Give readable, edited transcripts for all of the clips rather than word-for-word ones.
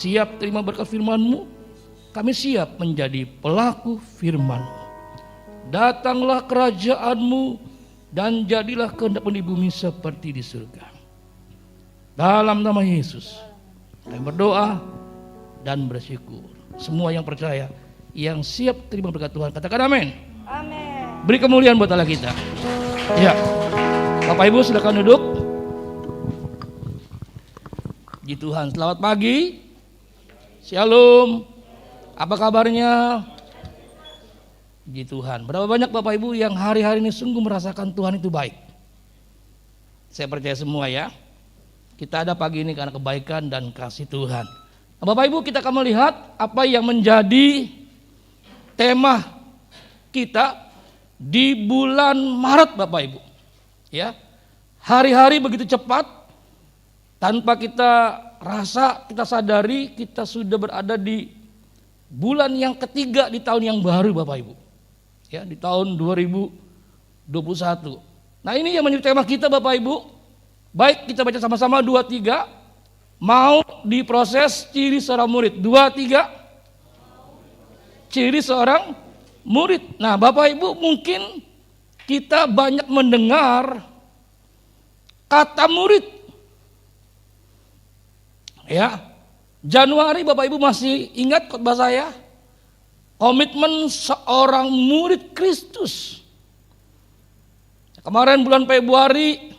siap terima berkat firman-Mu, kami siap menjadi pelaku firman-Mu. Datanglah kerajaan-Mu dan jadilah kehendak-Mu di bumi seperti di surga. Dalam nama Yesus, kami berdoa dan bersyukur. Semua yang percaya, yang siap terima berkat Tuhan, katakan amin. Amin. Beri kemuliaan buat Allah kita. Ya, Bapak Ibu silakan duduk. Puji Tuhan, selamat pagi. Shalom. Apa kabarnya? Puji Tuhan. Berapa banyak Bapak Ibu yang hari-hari ini sungguh merasakan Tuhan itu baik? Saya percaya semua ya. Kita ada pagi ini karena kebaikan dan kasih Tuhan. Nah, Bapak Ibu, kita akan melihat apa yang menjadi tema kita di bulan Maret, Bapak Ibu. Ya. Hari-hari begitu cepat, tanpa kita rasa, kita sadari kita sudah berada di bulan yang ketiga di tahun yang baru, Bapak Ibu. Ya, di tahun 2021. Nah, ini yang menjadi tema kita, Bapak Ibu. Baik, kita baca sama-sama 2-3. Mau diproses ciri seorang murid. 2-3. Ciri seorang murid. Nah, Bapak Ibu, mungkin kita banyak mendengar kata murid. Ya, Januari Bapak Ibu masih ingat khotbah saya? Komitmen seorang murid Kristus. Kemarin bulan Februari,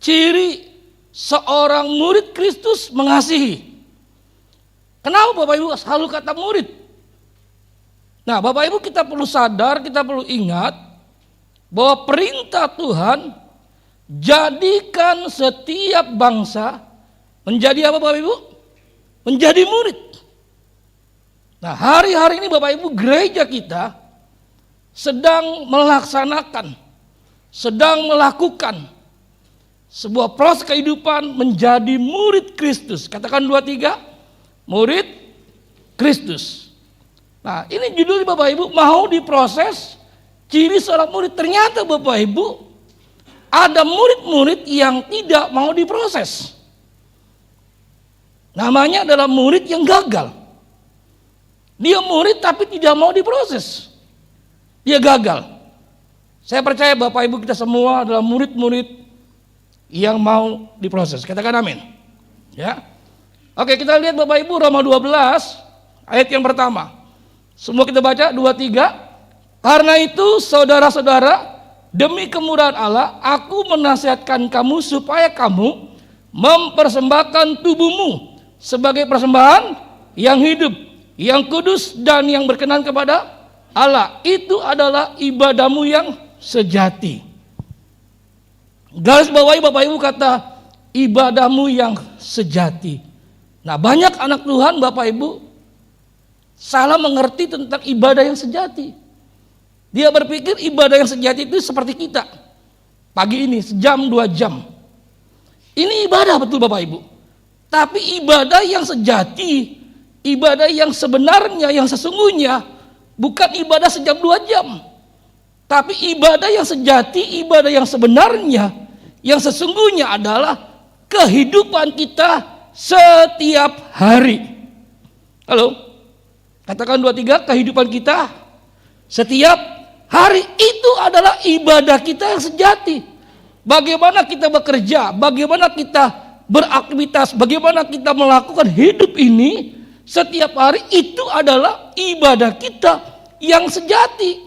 ciri seorang murid Kristus mengasihi. Kenapa Bapak Ibu selalu kata murid? Nah, Bapak Ibu, kita perlu sadar, kita perlu ingat bahwa perintah Tuhan, jadikan setiap bangsa menjadi apa Bapak Ibu? Menjadi murid. Nah, hari-hari ini Bapak Ibu, gereja kita sedang melaksanakan, sedang melakukan sebuah proses kehidupan menjadi murid Kristus. Katakan 2-3, murid Kristus. Nah, ini judulnya Bapak Ibu, mau diproses ciri seorang murid. Ternyata Bapak Ibu, ada murid-murid yang tidak mau diproses. Namanya adalah murid yang gagal. Dia murid tapi tidak mau diproses. Dia gagal. Saya percaya Bapak Ibu kita semua adalah murid-murid yang mau diproses. Katakan amin. Ya. Oke, kita lihat Bapak Ibu Roma 12 ayat yang pertama. Semua kita baca 2-3. Karena itu saudara-saudara, demi kemurahan Allah, aku menasihatkan kamu supaya kamu mempersembahkan tubuhmu sebagai persembahan yang hidup, yang kudus dan yang berkenan kepada Allah. Itu adalah ibadahmu yang sejati. Garis bawahi Bapak Ibu kata ibadahmu yang sejati. Nah, banyak anak Tuhan Bapak Ibu salah mengerti tentang ibadah yang sejati. Dia berpikir ibadah yang sejati itu seperti kita. Pagi ini sejam 2 jam. Ini ibadah betul Bapak Ibu. Tapi ibadah yang sejati, ibadah yang sebenarnya, yang sesungguhnya, bukan ibadah sejam 2 jam. Tapi ibadah yang sejati, ibadah yang sebenarnya, yang sesungguhnya adalah kehidupan kita setiap hari. Halo? Katakan 2-3, kehidupan kita setiap hari itu adalah ibadah kita yang sejati. Bagaimana kita bekerja, bagaimana kita beraktivitas, bagaimana kita melakukan hidup ini setiap hari, itu adalah ibadah kita yang sejati.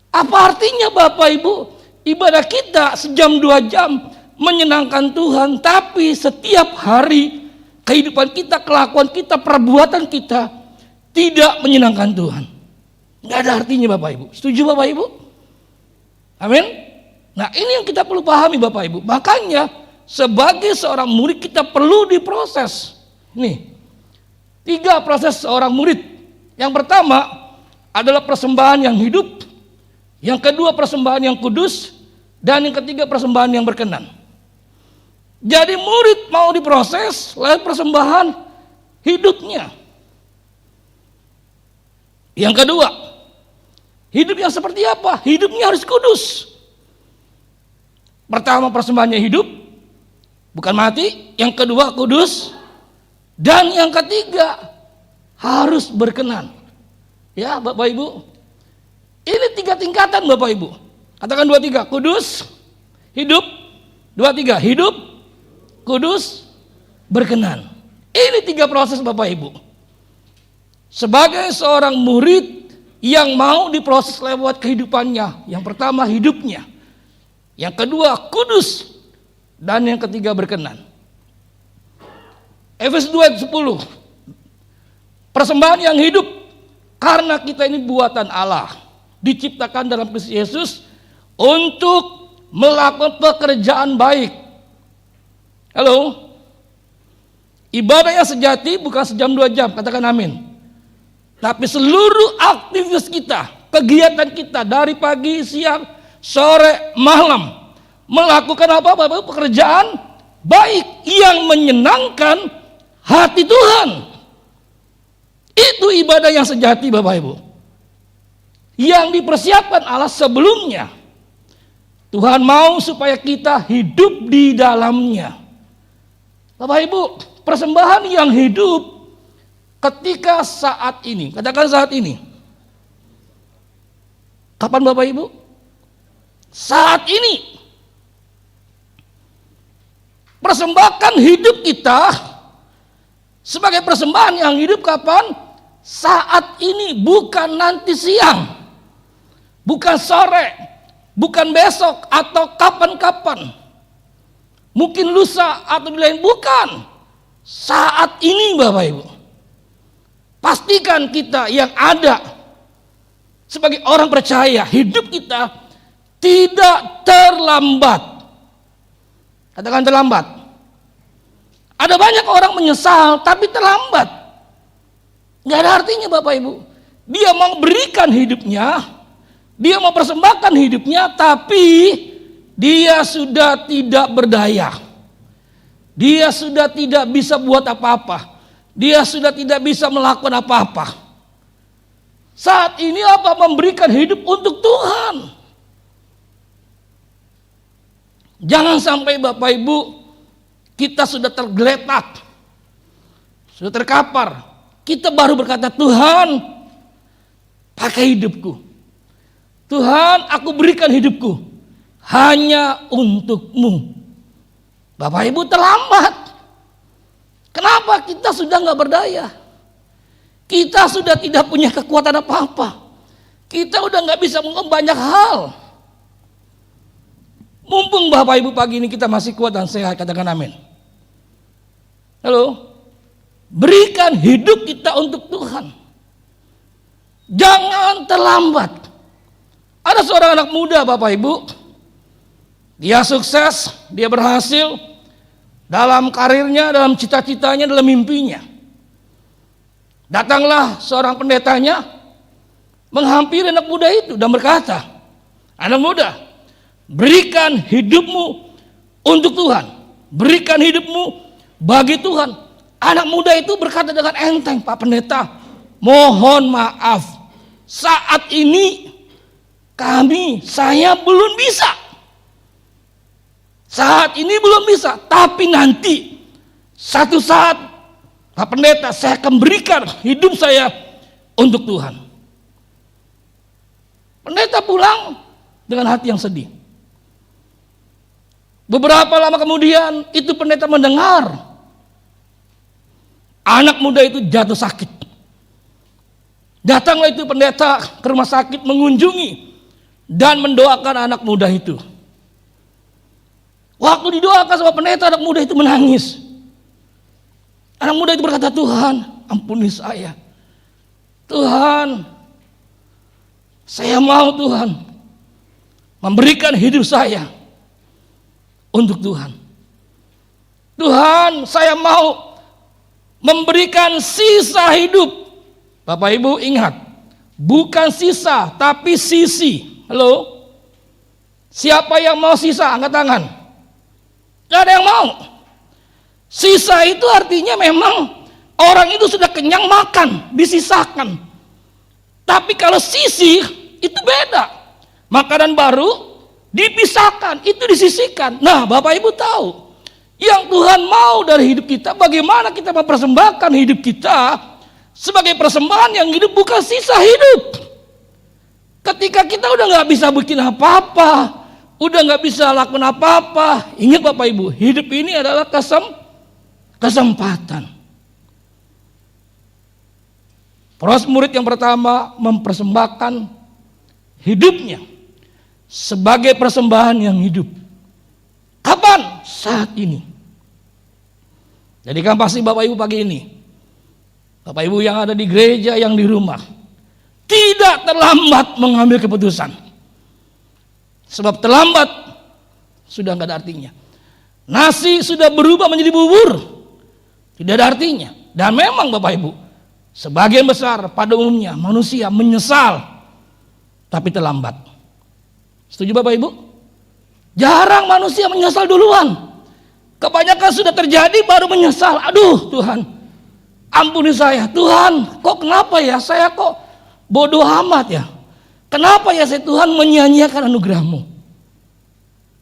Apa artinya Bapak Ibu? Ibadah kita sejam 2 jam menyenangkan Tuhan, tapi setiap hari kehidupan kita, kelakuan kita, perbuatan kita tidak menyenangkan Tuhan. Nggak ada artinya Bapak Ibu. Setuju Bapak Ibu? Amin. Nah, ini yang kita perlu pahami Bapak Ibu. Makanya sebagai seorang murid kita perlu diproses. Nih, 3 proses seorang murid. Yang pertama adalah persembahan yang hidup. Yang kedua persembahan yang kudus. Dan yang ketiga persembahan yang berkenan. Jadi murid mau diproses lewat persembahan hidupnya. Yang kedua, hidup yang seperti apa? Hidupnya harus kudus. Pertama persembahannya hidup, bukan mati. Yang kedua kudus. Dan yang ketiga, harus berkenan. Ya, Bapak Ibu. Ini 3 tingkatan Bapak Ibu. Katakan 2, 3, kudus, hidup. 2, 3, hidup, kudus, berkenan. Ini 3 proses Bapak Ibu. Sebagai seorang murid yang mau diproses lewat kehidupannya. Yang pertama hidupnya. Yang kedua kudus. Dan yang ketiga berkenan. Efesus 2 ayat 10. Persembahan yang hidup. Karena kita ini buatan Allah. Diciptakan dalam Kristus Yesus. Untuk melakukan pekerjaan baik. Halo. Ibadah yang sejati bukan sejam 2 jam. Katakan amin. Tapi seluruh aktivitas kita, kegiatan kita dari pagi, siang, sore, malam, melakukan apa? Pekerjaan baik yang menyenangkan hati Tuhan. Itu ibadah yang sejati Bapak Ibu. Yang dipersiapkan Allah sebelumnya. Tuhan mau supaya kita hidup di dalamnya. Bapak Ibu, persembahan yang hidup ketika saat ini, katakan saat ini. Kapan Bapak Ibu? Saat ini. Persembahkan hidup kita sebagai persembahan yang hidup kapan? Saat ini, bukan nanti siang. Bukan sore, bukan besok atau kapan-kapan. Mungkin lusa atau lain, bukan. Saat ini Bapak Ibu. Pastikan kita yang ada sebagai orang percaya, hidup kita tidak terlambat. Katakan terlambat. Ada banyak orang menyesal tapi terlambat. Gak ada artinya Bapak Ibu. Dia mau berikan hidupnya, dia mau persembahkan hidupnya, tapi dia sudah tidak berdaya. Dia sudah tidak bisa buat apa-apa. Dia sudah tidak bisa melakukan apa-apa. Saat ini apa? Memberikan hidup untuk Tuhan. Jangan sampai Bapak Ibu kita sudah tergeletak, sudah terkapar. Kita baru berkata, Tuhan pakai hidupku. Tuhan aku berikan hidupku hanya untuk-Mu. Bapak Ibu terlambat. Kenapa? Kita sudah nggak berdaya. Kita sudah tidak punya kekuatan apa-apa. Kita udah nggak bisa melakukan banyak hal. Mumpung Bapak Ibu pagi ini kita masih kuat dan sehat, katakan amin. Halo. Berikan hidup kita untuk Tuhan. Jangan terlambat. Ada seorang anak muda Bapak Ibu. Dia sukses, dia berhasil dalam karirnya, dalam cita-citanya, dalam mimpinya. Datanglah seorang pendetanya menghampiri anak muda itu dan berkata, anak muda, berikan hidupmu untuk Tuhan. Berikan hidupmu bagi Tuhan. Anak muda itu berkata dengan enteng, Pak Pendeta, mohon maaf, saat ini saya belum bisa. Saat ini belum bisa, tapi nanti satu saat Pak Pendeta saya akan berikan hidup saya untuk Tuhan. Pendeta pulang dengan hati yang sedih. Beberapa lama kemudian itu pendeta mendengar anak muda itu jatuh sakit. Datanglah itu pendeta ke rumah sakit mengunjungi dan mendoakan anak muda itu. Waktu didoakan sama pendeta, anak muda itu menangis. Anak muda itu berkata, Tuhan ampuni saya. Tuhan, saya mau Tuhan memberikan hidup saya untuk Tuhan. Tuhan, saya mau memberikan sisa hidup. Bapak Ibu ingat, bukan sisa tapi sisi. Halo? Siapa yang mau sisa? Angkat tangan. Gak ada yang mau. Sisa itu artinya memang orang itu sudah kenyang makan, disisakan. Tapi kalau sisi itu beda. Makanan baru dipisahkan, itu disisihkan. Nah, Bapak Ibu tahu, Yang Tuhan mau dari hidup kita, bagaimana kita mempersembahkan hidup kita sebagai persembahan yang hidup, bukan sisa hidup. Ketika kita udah gak bisa bikin apa-apa, udah gak bisa lakukan apa-apa, ingat Bapak Ibu, hidup ini adalah kesempatan. Proses murid yang pertama mempersembahkan hidupnya sebagai persembahan yang hidup. Kapan? Saat ini. Jadi kan pasti Bapak Ibu pagi ini, Bapak Ibu yang ada di gereja, yang di rumah, tidak terlambat mengambil keputusan. Sebab terlambat sudah nggak ada artinya. Nasi sudah berubah menjadi bubur, tidak ada artinya. Dan memang Bapak Ibu, sebagian besar pada umumnya manusia menyesal, tapi terlambat. Setuju Bapak Ibu? Jarang manusia menyesal duluan. Kebanyakan sudah terjadi baru menyesal. Aduh Tuhan, ampuni saya. Tuhan, kok kenapa ya saya kok bodoh amat ya? Kenapa ya saya Tuhan menyia-nyiakan anugerah-Mu?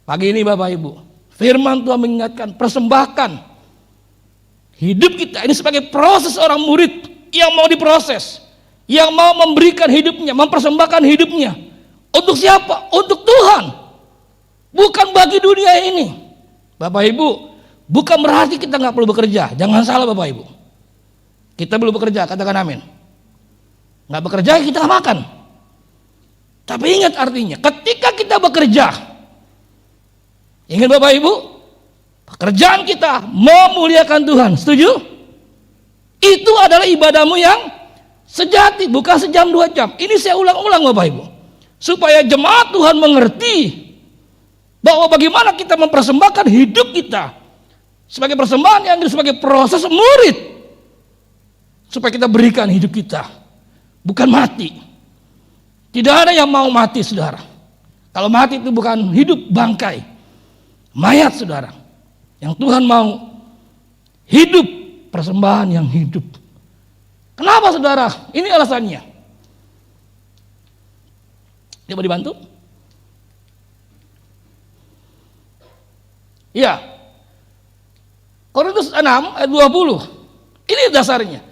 Pagi ini Bapak Ibu, firman Tuhan mengingatkan, persembahkan hidup kita ini sebagai proses orang murid yang mau diproses, yang mau memberikan hidupnya, mempersembahkan hidupnya. Untuk siapa? Untuk Tuhan. Bukan bagi dunia ini. Bapak Ibu, bukan berarti kita nggak perlu bekerja. Jangan salah Bapak Ibu. Kita perlu bekerja, katakan amin. Nggak bekerja kita nggak makan. Tapi ingat artinya, ketika kita bekerja, ingat Bapak Ibu, pekerjaan kita memuliakan Tuhan. Setuju? Itu adalah ibadahmu yang sejati, bukan sejam 2 jam. Ini saya ulang-ulang Bapak Ibu, supaya jemaat Tuhan mengerti bahwa bagaimana kita mempersembahkan hidup kita sebagai persembahan yang sebagai proses murid, supaya kita berikan hidup kita, bukan mati. Tidak ada yang mau mati saudara. Kalau mati itu bukan hidup, bangkai, mayat saudara. Yang Tuhan mau hidup, persembahan yang hidup. Kenapa saudara? Ini alasannya. Coba dibantu. Ya, Korintus 6 ayat 20. Ini dasarnya.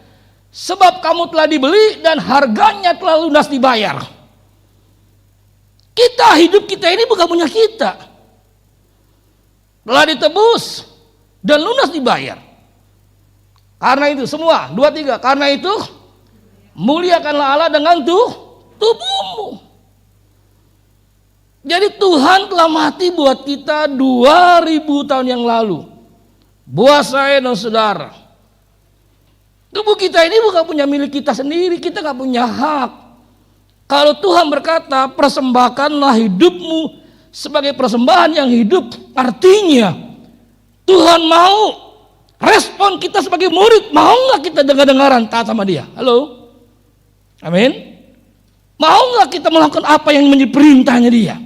Sebab kamu telah dibeli dan harganya telah lunas dibayar. Hidup kita ini bukan punya kita. Telah ditebus dan lunas dibayar. Karena itu semua, 2, 3. Karena itu muliakanlah Allah dengan tubuhmu. Jadi Tuhan telah mati buat kita 2000 tahun yang lalu. Buat saya dan saudara. Tubuh kita ini bukan punya milik kita sendiri. Kita gak punya hak. Kalau Tuhan berkata persembahkanlah hidupmu sebagai persembahan yang hidup, artinya Tuhan mau respon kita sebagai murid. Mau gak kita dengar-dengaran taat sama dia? Halo? Amin? Mau gak kita melakukan apa yang menjadi perintahnya dia?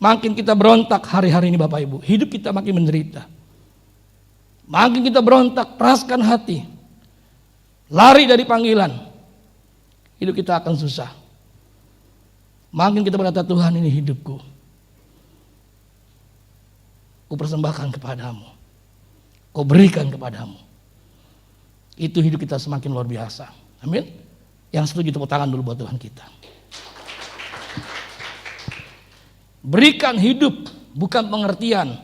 Makin kita berontak hari-hari ini Bapak Ibu, hidup kita makin menderita. Makin kita berontak, keraskan hati, lari dari panggilan, hidup kita akan susah. Makin kita berkata, Tuhan ini hidupku, ku persembahkan kepadamu, ku berikan kepadamu. Itu hidup kita semakin luar biasa. Amin. Yang setuju tepuk tangan dulu buat Tuhan kita. Berikan hidup, bukan pengertian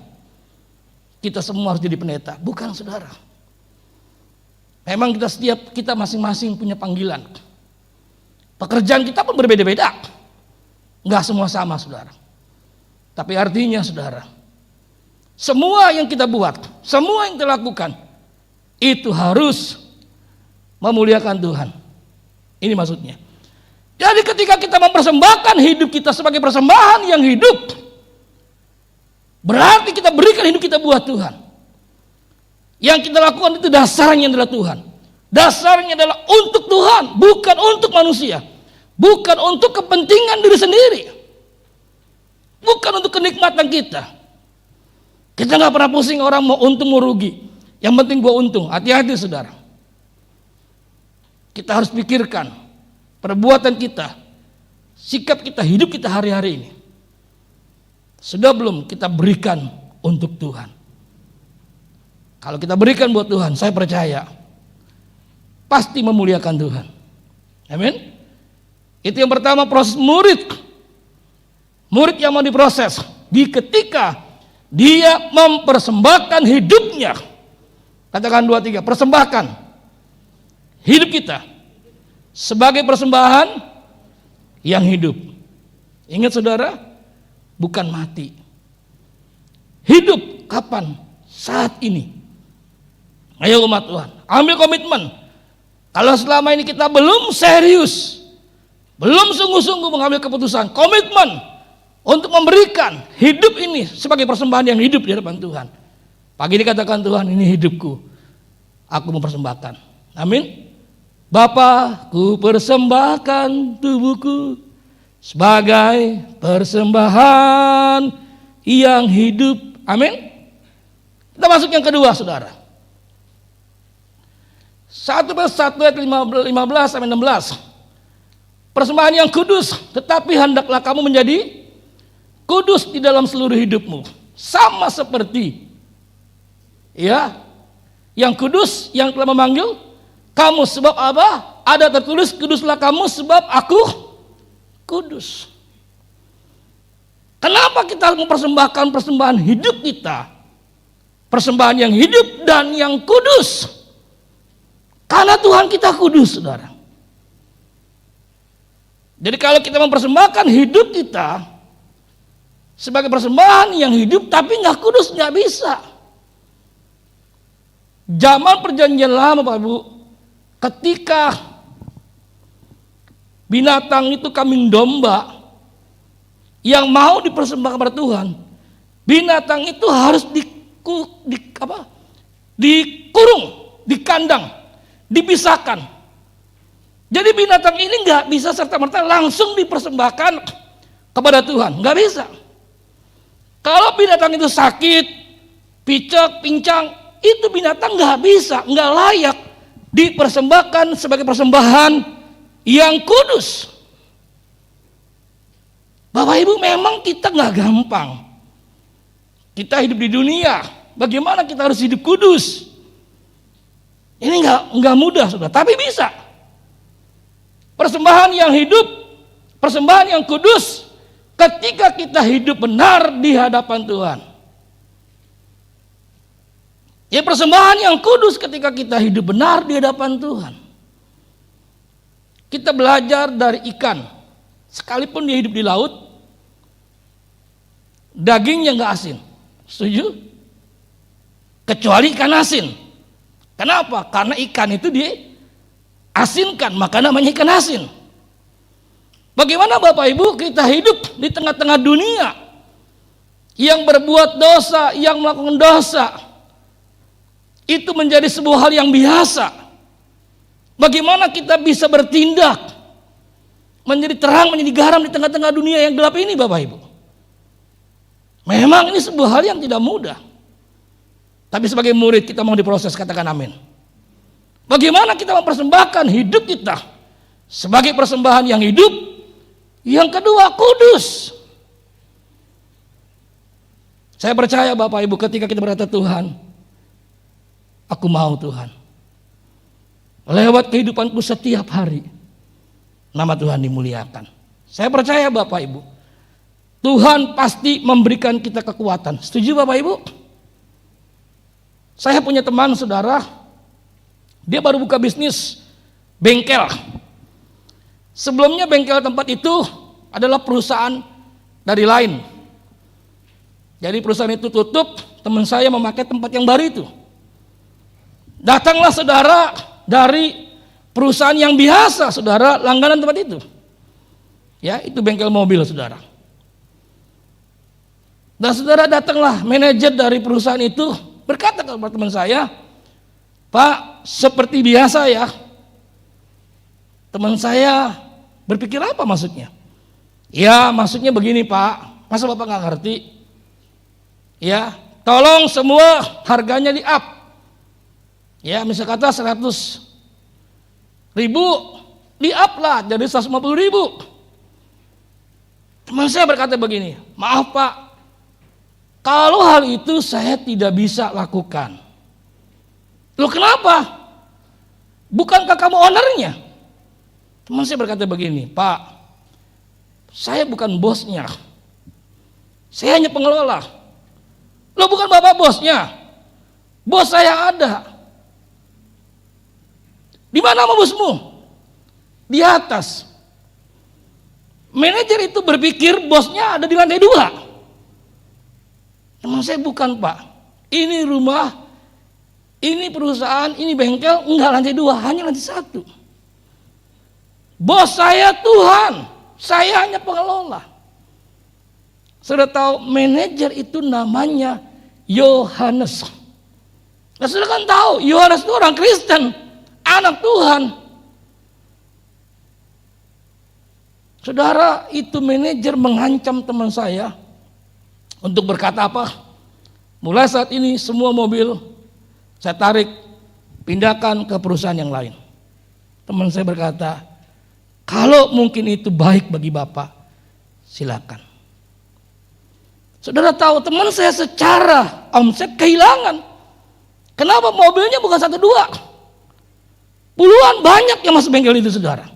kita semua harus jadi pendeta, bukan saudara. Memang kita masing-masing punya panggilan. Pekerjaan kita pun berbeda-beda. Enggak semua sama saudara. Tapi artinya saudara, semua yang kita buat, semua yang kita lakukan, itu harus memuliakan Tuhan. Ini maksudnya. Jadi ketika kita mempersembahkan hidup kita sebagai persembahan yang hidup, berarti kita berikan hidup kita buat Tuhan. Yang kita lakukan itu dasarnya adalah Tuhan. Dasarnya adalah untuk Tuhan, bukan untuk manusia. Bukan untuk kepentingan diri sendiri. Bukan untuk kenikmatan kita. Kita gak pernah pusing orang mau untung mau rugi. Yang penting gua untung. Hati-hati saudara. Kita harus pikirkan perbuatan kita, sikap kita, hidup kita hari-hari ini. Sudah belum kita berikan untuk Tuhan. Kalau kita berikan buat Tuhan, saya percaya pasti memuliakan Tuhan. Amin. Itu yang pertama, proses murid. Murid yang mau diproses di ketika dia mempersembahkan hidupnya. Katakan 2, 3, persembahkan hidup kita sebagai persembahan yang hidup. Ingat saudara, bukan mati. Hidup kapan? Saat ini. Ayo umat Tuhan, ambil komitmen. Kalau selama ini kita belum serius, belum sungguh-sungguh mengambil keputusan, komitmen untuk memberikan hidup ini sebagai persembahan yang hidup di hadapan Tuhan. Pagi ini katakan, Tuhan, ini hidupku, aku mempersembahkan. Amin. Bapa, ku persembahkan tubuhku sebagai persembahan yang hidup. Amin. Kita masuk yang kedua, saudara. 1 ayat 15 sampai 16. Persembahan yang kudus, tetapi hendaklah kamu menjadi kudus di dalam seluruh hidupmu. Sama seperti yang kudus yang telah memanggil kamu. Sebab apa? Ada tertulis, kuduslah kamu sebab aku kudus. Kenapa kita mempersembahkan persembahan hidup kita? Persembahan yang hidup dan yang kudus. Karena Tuhan kita kudus, saudara. Jadi kalau kita mempersembahkan hidup kita sebagai persembahan yang hidup tapi nggak kudus, nggak bisa. Zaman perjanjian lama, Bapak Ibu, ketika binatang itu kambing domba yang mau dipersembahkan kepada Tuhan, binatang itu harus dikurung, dikandang, dipisahkan. Jadi binatang ini nggak bisa serta-merta langsung dipersembahkan kepada Tuhan, nggak bisa. Kalau binatang itu sakit, picek, pincang, itu binatang nggak bisa, nggak layak dipersembahkan sebagai persembahan yang kudus. Bapak Ibu, memang kita nggak gampang. Kita hidup di dunia, bagaimana kita harus hidup kudus? Ini nggak mudah, saudara, tapi bisa. Persembahan yang hidup, persembahan yang kudus, ketika kita hidup benar di hadapan Tuhan. Ya, persembahan yang kudus ketika kita hidup benar di hadapan Tuhan. Kita belajar dari ikan, sekalipun dia hidup di laut, dagingnya nggak asin. Setuju? Kecuali ikan asin. Kenapa? Karena ikan itu diasinkan, maka namanya ikan asin. Bagaimana Bapak Ibu kita hidup di tengah-tengah dunia yang berbuat dosa, yang melakukan dosa, itu menjadi sebuah hal yang biasa. Bagaimana kita bisa bertindak menjadi terang, menjadi garam di tengah-tengah dunia yang gelap ini, Bapak Ibu? Memang ini sebuah hal yang tidak mudah. Tapi sebagai murid kita mau diproses, katakan amin. Bagaimana kita mempersembahkan hidup kita sebagai persembahan yang hidup, yang kedua kudus. Saya percaya Bapak Ibu, ketika kita berkata, Tuhan, aku mau Tuhan, lewat kehidupanku setiap hari, nama Tuhan dimuliakan. Saya percaya Bapak Ibu, Tuhan pasti memberikan kita kekuatan. Setuju Bapak Ibu? Saya punya teman, saudara, dia baru buka bisnis bengkel. Sebelumnya bengkel tempat itu adalah perusahaan dari lain. Jadi perusahaan itu tutup, teman saya memakai tempat yang baru itu. Datanglah saudara dari perusahaan yang biasa, saudara, langganan tempat itu. Ya, itu bengkel mobil, saudara. Dan saudara, datanglah manajer dari perusahaan itu berkata kepada teman saya, Pak, seperti biasa ya. Teman saya berpikir apa maksudnya? Ya, maksudnya begini Pak, masa Bapak nggak ngerti? Ya, tolong semua harganya di up. Ya, misal kata 100.000 di up lah jadi 150.000. Teman saya berkata begini, maaf Pak, Kalau hal itu saya tidak bisa lakukan. Loh kenapa? Bukankah kamu ownernya? Teman saya berkata begini, Pak, saya bukan bosnya. Saya hanya pengelola. Loh bukan Bapak bosnya. Bos saya ada. Di mana bosmu? Di atas. Manajer itu berpikir bosnya ada di lantai 2. Teman saya bukan, Pak. Ini rumah, ini perusahaan, ini bengkel, enggak lantai 2, hanya lantai 1. Bos saya Tuhan, saya hanya pengelola. Sudah tahu manajer itu namanya Yohanes. Nah, sudah kan tahu Yohanes itu orang Kristen, anak Tuhan. Saudara, itu manajer mengancam teman saya untuk berkata apa? Mulai saat ini semua mobil saya tarik, pindahkan ke perusahaan yang lain. Teman saya berkata, kalau mungkin itu baik bagi Bapak, silakan. Saudara tahu teman saya secara omset kehilangan. Kenapa? Mobilnya bukan 1 2. Puluhan banyak yang masuk bengkel itu, saudara.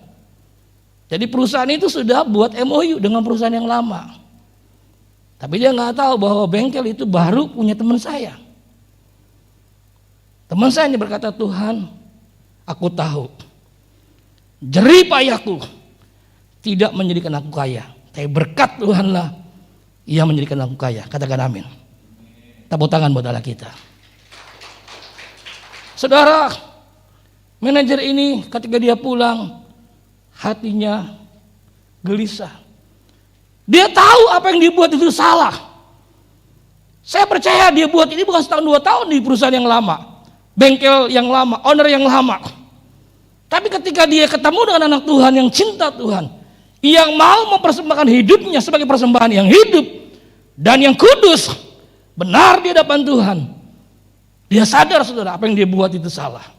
Jadi perusahaan itu sudah buat MOU dengan perusahaan yang lama. Tapi dia nggak tahu bahwa bengkel itu baru punya teman saya. Teman saya hanya berkata, Tuhan, aku tahu jerih payahku tidak menjadikan aku kaya. Tapi berkat Tuhanlah yang menjadikan aku kaya. Katakan amin. Tepuk tangan buat Allah kita. Saudara, manajer ini ketika dia pulang, hatinya gelisah. Dia tahu apa yang dibuat itu salah. Saya percaya dia buat ini bukan 1 2 tahun di perusahaan yang lama, bengkel yang lama, owner yang lama. Tapi ketika dia ketemu dengan anak Tuhan yang cinta Tuhan, yang mau mempersembahkan hidupnya sebagai persembahan yang hidup dan yang kudus, benar di hadapan Tuhan, dia sadar, saudara, apa yang dia buat itu salah.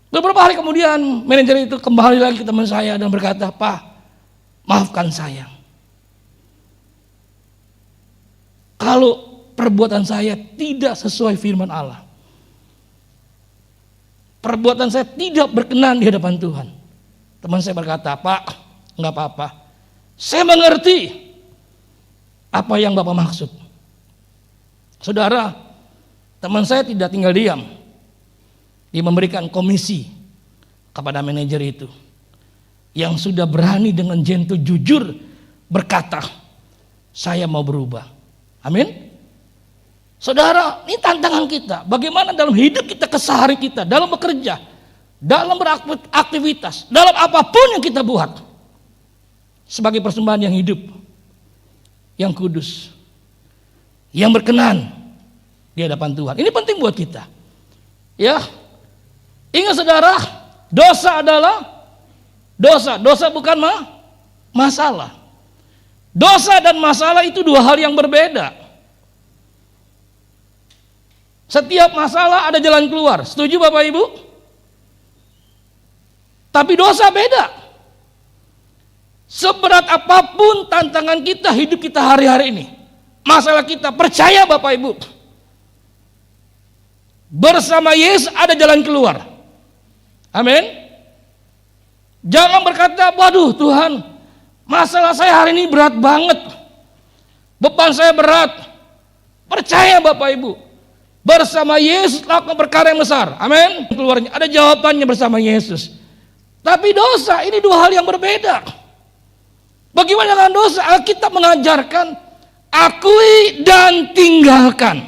Beberapa hari kemudian manajer itu kembali lagi ke teman saya dan berkata, Pak, maafkan saya. Kalau perbuatan saya tidak sesuai firman Allah, perbuatan saya tidak berkenan di hadapan Tuhan. Teman saya berkata, Pak, enggak apa-apa. Saya mengerti apa yang Bapak maksud. Saudara, teman saya tidak tinggal diam. Dia memberikan komisi kepada manajer itu yang sudah berani dengan gentle jujur berkata, saya mau berubah. Amin. Saudara, ini tantangan kita. Bagaimana dalam hidup kita, kesehari kita, dalam bekerja, dalam beraktivitas, dalam apapun yang kita buat, sebagai persembahan yang hidup, yang kudus, yang berkenan di hadapan Tuhan. Ini penting buat kita. Ya, ingat saudara, dosa adalah dosa. Dosa bukan masalah. Dosa dan masalah itu 2 hal yang berbeda. Setiap masalah ada jalan keluar. Setuju Bapak Ibu? Tapi dosa beda. Seberat apapun tantangan kita, hidup kita hari-hari ini, masalah kita, percaya Bapak Ibu, bersama Yesus ada jalan keluar. Amin. Jangan berkata, waduh Tuhan, masalah saya hari ini berat banget, beban saya berat. Percaya Bapak Ibu, bersama Yesus lakukan perkara yang besar. Amin. Keluarnya ada jawabannya bersama Yesus. Tapi dosa ini 2 hal yang berbeda. Bagaimana dengan dosa? Alkitab mengajarkan akui dan tinggalkan.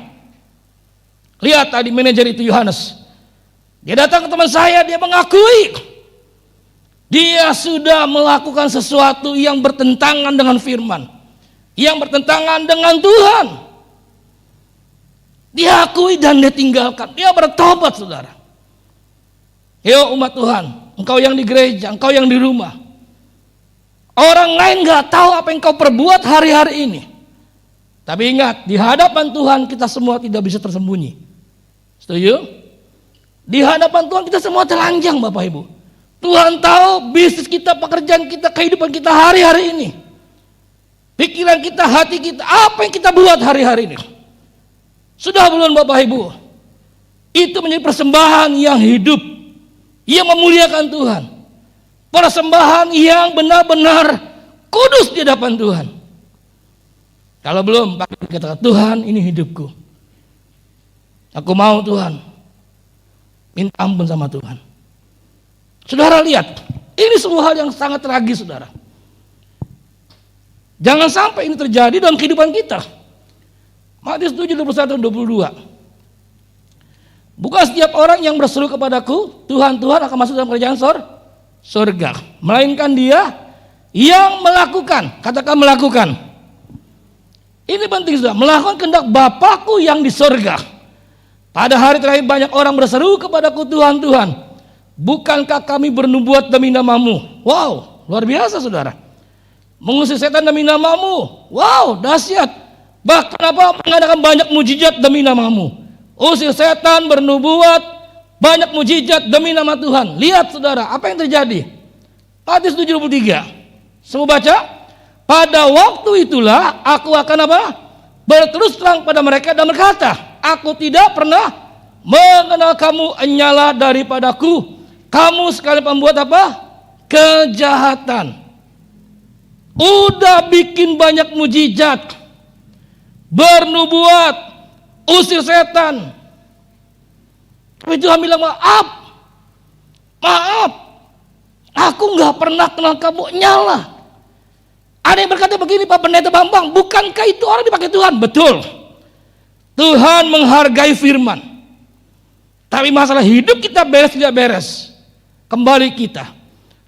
Lihat tadi manajer itu Yohanes. Dia datang ke teman saya, dia mengakui dia sudah melakukan sesuatu yang bertentangan dengan firman, yang bertentangan dengan Tuhan. Dia akui dan dia tinggalkan. Dia bertobat, saudara. Yo umat Tuhan, engkau yang di gereja, engkau yang di rumah, orang lain gak tahu apa yang kau perbuat hari-hari ini. Tapi ingat, di hadapan Tuhan kita semua tidak bisa tersembunyi. Setuju? Di hadapan Tuhan kita semua telanjang Bapak Ibu. Tuhan tahu bisnis kita, pekerjaan kita, kehidupan kita hari-hari ini. pikiran kita, hati kita, apa yang kita buat hari-hari ini. Sudah belum Bapak Ibu? Itu menjadi persembahan yang hidup, yang memuliakan Tuhan. Persembahan yang benar-benar kudus di hadapan Tuhan. Kalau belum, katakan, Tuhan ini hidupku. Aku mau Tuhan. Minta ampun sama Tuhan. Saudara lihat, ini sebuah hal yang sangat tragis, saudara. Jangan sampai ini terjadi dalam kehidupan kita. Matius 7:21-22. Bukan setiap orang yang berseru kepadaku, Tuhan, Tuhan akan masuk dalam kerajaan surga. Melainkan dia yang melakukan. Katakan melakukan. Ini penting sudah. Melakukan kehendak Bapakku yang di surga. Pada hari terakhir banyak orang berseru kepadaku, Tuhan, Tuhan, bukankah kami bernubuat demi namamu? Wow, luar biasa saudara. Mengusir setan demi namamu. Wow, dahsyat. Bahkan mengadakan banyak mujizat demi namamu. Usir setan, bernubuat, banyak mujizat demi nama Tuhan. Lihat saudara, apa yang terjadi? Matius 7:23. Semua baca. Pada waktu itulah aku akan berterus terang pada mereka dan berkata, aku tidak pernah mengenal kamu, enyalah daripadaku. Kamu sekali pembuat kejahatan. Udah bikin banyak mujizat, bernubuat, usir setan. Tapi Tuhan bilang, maaf, aku nggak pernah kenal kamu, nyala. Ada yang berkata begini, Pak Pendeta Bambang, bukankah itu orang dipakai Tuhan? Betul, Tuhan menghargai firman. Tapi masalah hidup kita beres tidak beres, kembali kita.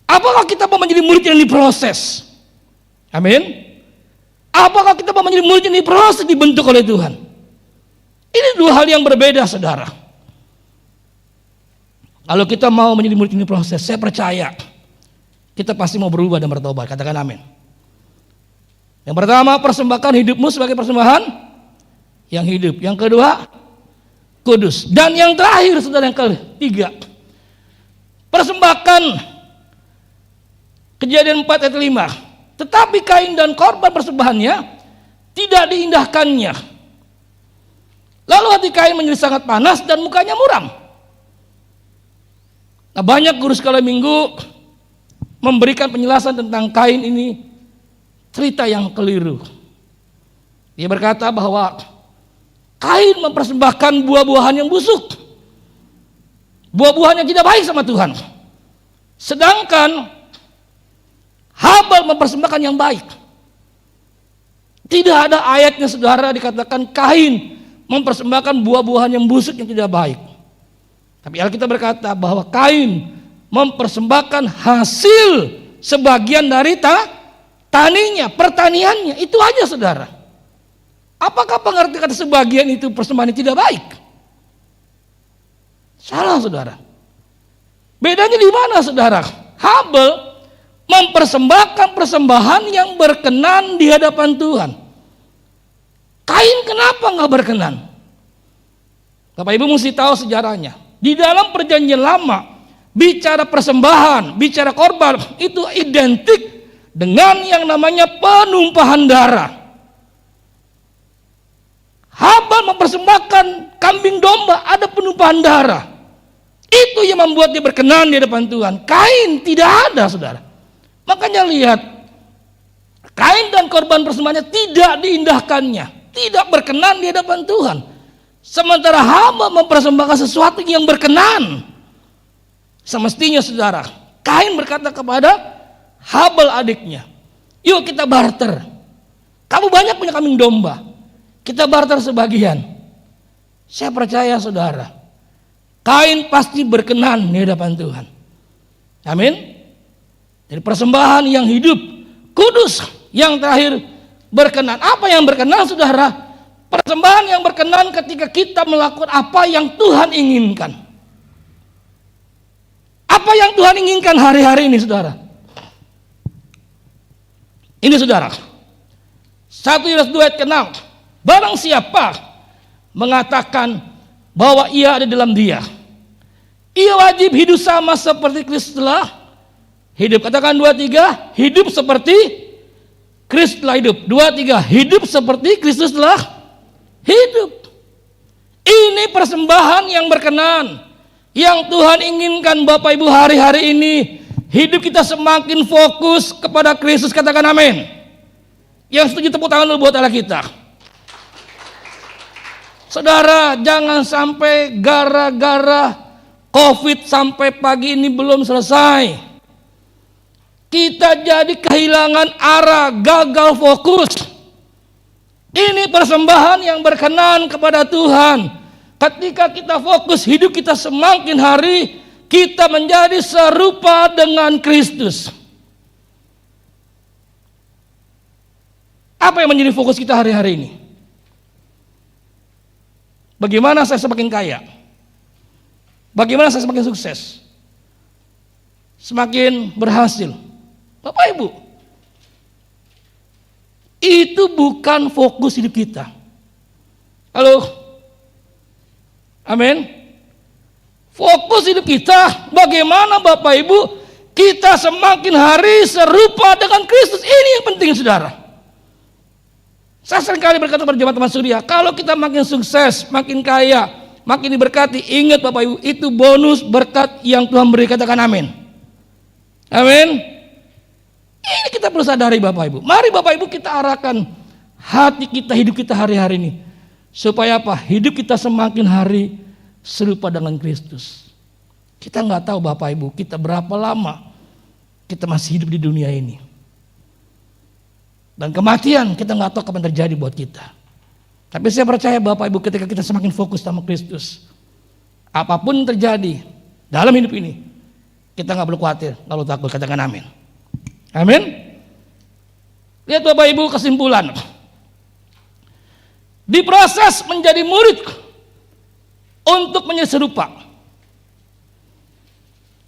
Apakah kita mau menjadi murid yang diproses? Amin. Apakah kita mau menjadi murid yang diproses, dibentuk oleh Tuhan? Ini dua hal yang berbeda, saudara. Kalau kita mau menjadi murid yang diproses, saya percaya kita pasti mau berubah dan bertobat. Katakan amin. Yang pertama, persembahkan hidupmu sebagai persembahan yang hidup. Yang kedua, kudus. Dan yang terakhir, saudara, yang ketiga, persembahkan Kejadian 4 ayat 5. Tetapi Kain dan korban persembahannya tidak diindahkannya. Lalu hati Kain menjadi sangat panas dan mukanya muram. Nah, banyak guru sekolah minggu memberikan penjelasan tentang Kain ini, cerita yang keliru. Dia berkata bahwa Kain mempersembahkan buah-buahan yang busuk, buah-buahan yang tidak baik sama Tuhan. Sedangkan Habal mempersembahkan yang baik. Tidak ada ayatnya, saudara, dikatakan Kain mempersembahkan buah-buahan yang busuk yang tidak baik. Tapi Alkitab berkata bahwa Kain mempersembahkan hasil sebagian dari taninya, pertaniannya. Itu aja, saudara. Apakah pengertian kata sebagian itu persembahan yang tidak baik? Salah, saudara. Bedanya di mana, saudara? Habal mempersembahkan persembahan yang berkenan di hadapan Tuhan. Kain kenapa nggak berkenan? Bapak Ibu mesti tahu sejarahnya. Di dalam perjanjian lama, bicara persembahan, bicara korban, itu identik dengan yang namanya penumpahan darah. Habal mempersembahkan kambing domba, ada penumpahan darah. Itu yang membuat dia berkenan di hadapan Tuhan. Kain tidak ada, saudara. Makanya lihat, Kain dan korban persembahannya tidak diindahkannya, tidak berkenan di hadapan Tuhan. Sementara Habal mempersembahkan sesuatu yang berkenan. Semestinya, saudara, Kain berkata kepada Habal adiknya, yuk kita barter. Kamu banyak punya kambing domba, kita barter sebagian. Saya percaya, saudara, Kain pasti berkenan di hadapan Tuhan. Amin. Jadi persembahan yang hidup, kudus, yang terakhir berkenan. Apa yang berkenan, saudara? Persembahan yang berkenan ketika kita melakukan apa yang Tuhan inginkan. Apa yang Tuhan inginkan hari-hari ini, saudara? Ini, saudara, 1 Yohanes 2 ayat ke-6. Barang siapa mengatakan bahwa ia ada dalam dia, ia wajib hidup sama seperti Kristus telah hidup. Katakan 2, 3, hidup seperti Kristus telah hidup. 2, 3, hidup seperti Kristus telah hidup. Ini persembahan yang berkenan, yang Tuhan inginkan Bapak Ibu hari-hari ini. Hidup kita semakin fokus kepada Kristus, katakan amin. Yang setuju tepuk tangan dulu buat Allah kita. Saudara, jangan sampai gara-gara COVID sampai pagi ini belum selesai, kita jadi kehilangan arah, gagal fokus. Ini persembahan yang berkenan kepada Tuhan. Ketika kita fokus, hidup kita semakin hari kita menjadi serupa dengan Kristus. Apa yang menjadi fokus kita hari-hari ini? Bagaimana saya semakin kaya? Bagaimana saya semakin sukses? Semakin berhasil? Bapak Ibu, itu bukan fokus hidup kita. Halo? Amin. Fokus hidup kita, bagaimana Bapak Ibu kita semakin hari serupa dengan Kristus. Ini yang penting, saudara. Saya seringkali berkata pada jemaat teman surya, kalau kita makin sukses, makin kaya, makin diberkati, ingat Bapak Ibu, itu bonus berkat yang Tuhan beri, katakan amin. Amin. Ini kita perlu sadari Bapak Ibu. Mari Bapak Ibu kita arahkan hati kita, hidup kita hari-hari ini, supaya apa? Hidup kita semakin hari serupa dengan Kristus. Kita nggak tahu Bapak Ibu, kita berapa lama kita masih hidup di dunia ini. Dan kematian kita nggak tahu kapan terjadi buat kita. Tapi saya percaya Bapak Ibu, ketika kita semakin fokus sama Kristus, apapun yang terjadi dalam hidup ini, kita nggak perlu khawatir, nggak perlu takut, katakan amin. Amin. Lihat Bapak Ibu kesimpulan. Diproses menjadi murid untuk menjadi serupa.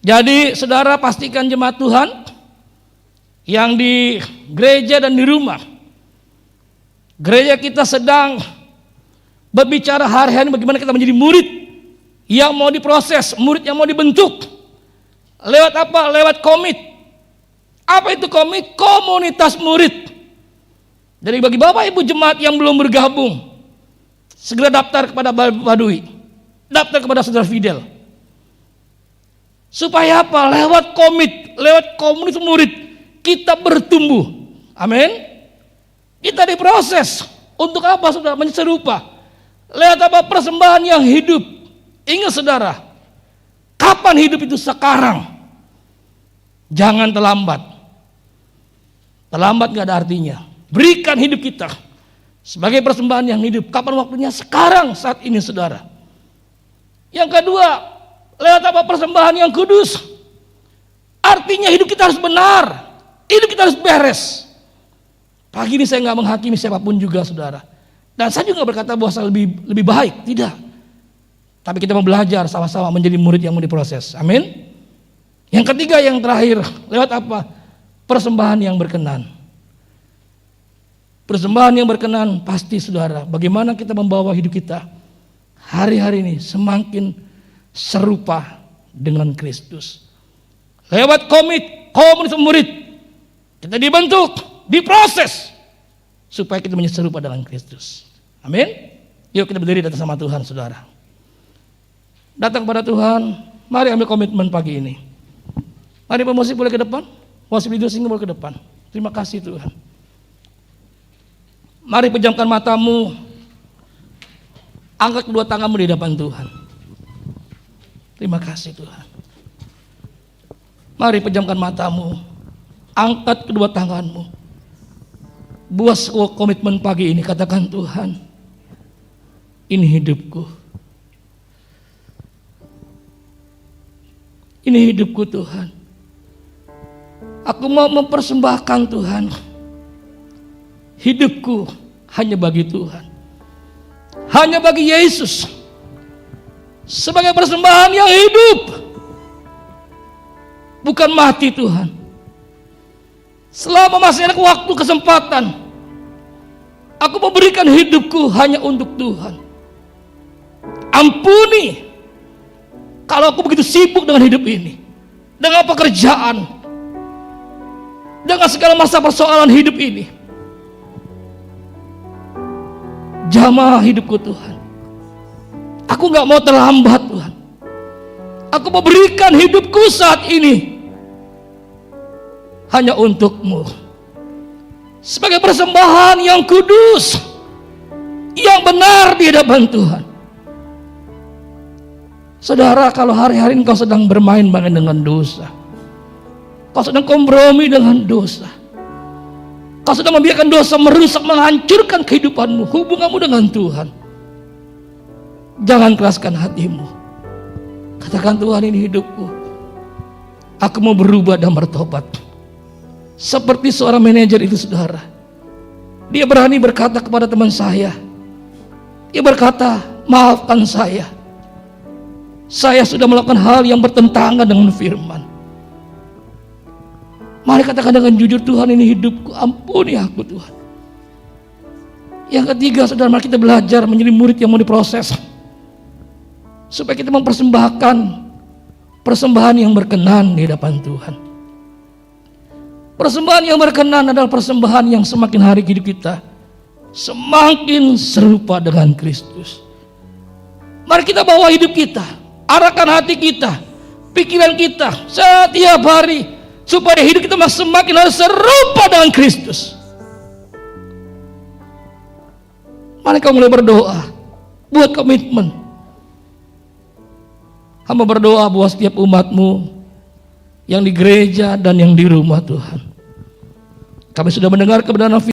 Jadi saudara pastikan jemaat Tuhan yang di gereja dan di rumah, gereja kita sedang berbicara hari-hari bagaimana kita menjadi murid yang mau diproses, murid yang mau dibentuk. Lewat apa? Lewat komit. Apa itu komit? Komunitas murid. Jadi bagi Bapak Ibu jemaat yang belum bergabung, segera daftar kepada Bapak Dwi, daftar kepada Saudara Fidel. Supaya apa? Lewat komit, lewat komunitas murid, kita bertumbuh. Amin. Kita diproses. Untuk apa saudara? Menjadi serupa. Lewat apa? Persembahan yang hidup. Ingat saudara, kapan hidup itu? Sekarang. Jangan terlambat. Terlambat gak ada artinya. Berikan hidup kita sebagai persembahan yang hidup. Kapan waktunya? Sekarang, saat ini saudara. Yang kedua, lewat apa? Persembahan yang kudus. Artinya hidup kita harus benar. Hidup kita harus beres. Pagi ini saya gak menghakimi siapapun juga saudara. Dan saya juga berkata bahwa saya lebih baik. Tidak. Tapi kita mau belajar sama-sama menjadi murid yang mau diproses. Amin. Yang ketiga, yang terakhir, lewat apa? Persembahan yang berkenan. Persembahan yang berkenan pasti saudara, bagaimana kita membawa hidup kita hari-hari ini semakin serupa dengan Kristus. Lewat komunitas murid, kita dibentuk, diproses supaya kita menjadi serupa dengan Kristus. Amin. Yuk kita berdiri datang sama Tuhan saudara. Datang kepada Tuhan, mari ambil komitmen pagi ini. Mari pemusik boleh ke depan, worship leader sing boleh ke depan. Terima kasih Tuhan. Mari pejamkan matamu, angkat kedua tanganmu di depan Tuhan. Terima kasih Tuhan. Mari pejamkan matamu, angkat kedua tanganmu. Buat komitmen pagi ini, katakan Tuhan, ini hidupku. Ini hidupku Tuhan. Aku mau mempersembahkan Tuhan. Hidupku hanya bagi Tuhan. Hanya bagi Yesus. Sebagai persembahan yang hidup. Bukan mati Tuhan. Selama masih ada waktu kesempatan, aku memberikan hidupku hanya untuk Tuhan. Ampuni kalau aku begitu sibuk dengan hidup ini, dengan pekerjaan, dengan segala masa persoalan hidup ini. jamah hidupku Tuhan. Aku gak mau terlambat Tuhan. Aku mau berikan hidupku saat ini hanya untuk-Mu, sebagai persembahan yang kudus, yang benar di hadapan Tuhan. Saudara, kalau hari-hari engkau sedang bermain-main dengan dosa, kau sedang kompromi dengan dosa, kau sedang membiarkan dosa merusak, menghancurkan kehidupanmu, hubunganmu dengan Tuhan, jangan keraskan hatimu. Katakan, Tuhan, ini hidupku, aku mau berubah dan bertobat. Seperti seorang manajer itu, saudara, dia berani berkata kepada teman saya, dia berkata, maafkan saya sudah melakukan hal yang bertentangan dengan firman. Mari katakan dengan jujur, Tuhan, ini hidupku, ampuni aku Tuhan. Yang ketiga, saudara, mari kita belajar menjadi murid yang mau diproses, supaya kita mempersembahkan persembahan yang berkenan di hadapan Tuhan. Persembahan yang berkenan adalah persembahan yang semakin hari hidup kita semakin serupa dengan Kristus. Mari kita bawa hidup kita, arahkan hati kita, pikiran kita setiap hari, supaya hidup kita semakin harus serupa dengan Kristus. Mari kau mulai berdoa, buat komitmen. Hamba berdoa buat setiap umat-Mu yang di gereja dan yang di rumah Tuhan. Kami sudah mendengar kebenaran